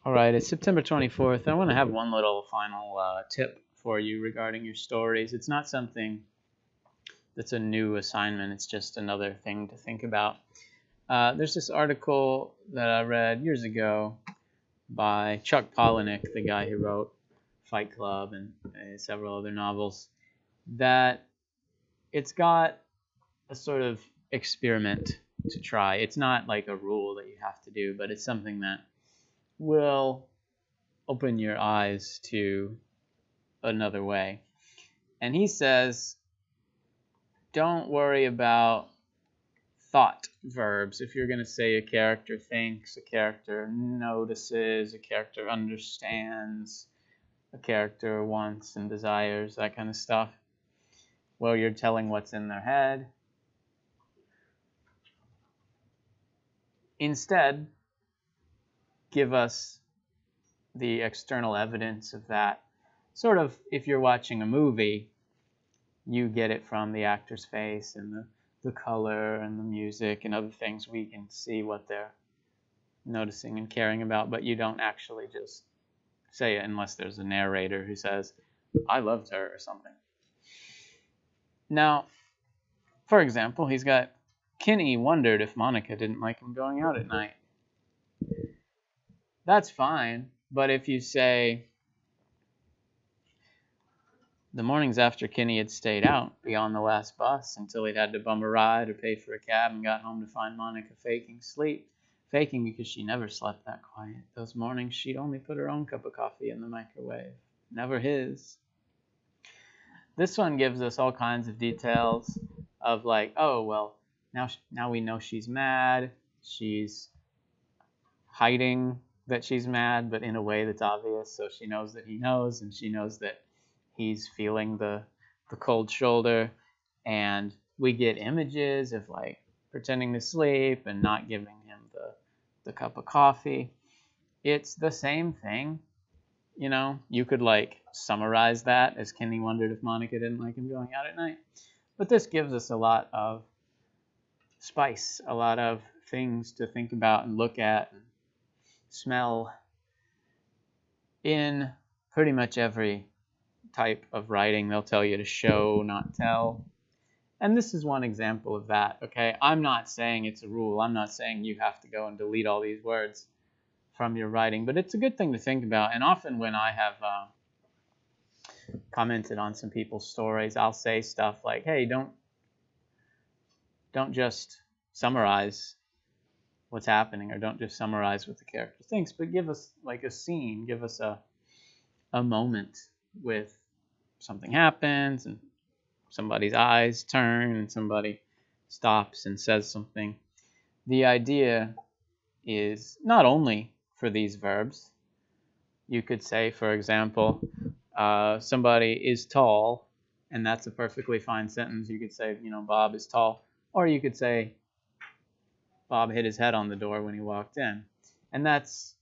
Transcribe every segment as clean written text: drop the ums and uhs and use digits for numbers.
All right, it's September 24th. I want to have one little final tip for you regarding your stories. It's not something that's a new assignment, it's just another thing to think about. There's this article that I read years ago by Chuck Palahniuk, the guy who wrote Fight Club and several other novels, that it's got a sort of experiment to try. It's not like a rule that you have to do, but it's something that will open your eyes to another way. And he says, don't worry about thought verbs. If you're going to say a character thinks, a character notices, a character understands, a character wants and desires, that kind of stuff, well, you're telling what's in their head. Instead, give us the external evidence of that. Sort of, if you're watching a movie, you get it from the actor's face and the color and the music and other things. We can see what they're noticing and caring about, but you don't actually just say it unless there's a narrator who says, I loved her or something. Now, for example, he's got Kinney wondered if Monica didn't like him going out at night. That's fine, but if you say, the mornings after Kinney had stayed out beyond the last bus until he'd had to bum a ride or pay for a cab and got home to find Monica faking sleep. Faking because she never slept that quiet. Those mornings she'd only put her own cup of coffee in the microwave, never his. This one gives us all kinds of details of like, oh, well, now we know she's mad. She's hiding that she's mad, but in a way that's obvious, so she knows that he knows, and she knows that he's feeling the cold shoulder. And we get images of like pretending to sleep and not giving him the cup of coffee. It's the same thing. You know, you could like summarize that as Kinney wondered if Monica didn't like him going out at night. But this gives us a lot of spice, a lot of things to think about and look at and smell in pretty much every type of writing. They'll tell you to show, not tell. And this is one example of that, okay? I'm not saying it's a rule. I'm not saying you have to go and delete all these words from your writing, but it's a good thing to think about. And often when I have commented on some people's stories, I'll say stuff like, hey, don't just summarize what's happening, or don't just summarize what the character thinks, but give us like a scene, give us a moment with something happens and somebody's eyes turn and somebody stops and says something. The idea is not only for these verbs. You could say, for example, somebody is tall, and that's a perfectly fine sentence. You could say, Bob is tall. Or you could say, Bob hit his head on the door when he walked in. And that's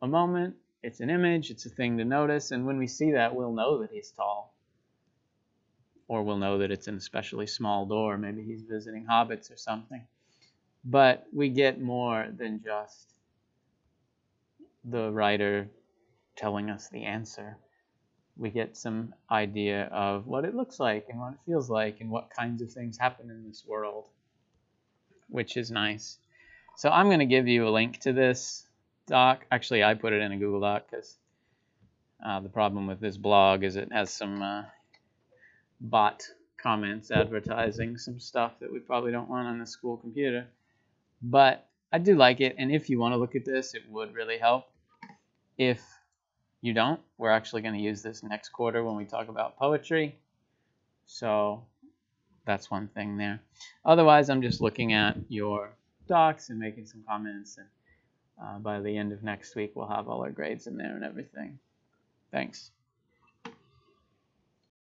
a moment, it's an image, it's a thing to notice, and when we see that, we'll know that he's tall. Or we'll know that it's an especially small door. Maybe he's visiting hobbits or something. But we get more than just the writer telling us the answer. We get some idea of what it looks like and what it feels like and what kinds of things happen in this world, which is nice. So I'm going to give you a link to this doc. Actually, I put it in a Google Doc because the problem with this blog is it has some bot comments advertising some stuff that we probably don't want on the school computer. But I do like it, and if you want to look at this, it would really help. If you don't, we're actually going to use this next quarter when we talk about poetry. So that's one thing there. Otherwise, I'm just looking at your docs and making some comments, and by the end of next week, we'll have all our grades in there and everything. Thanks.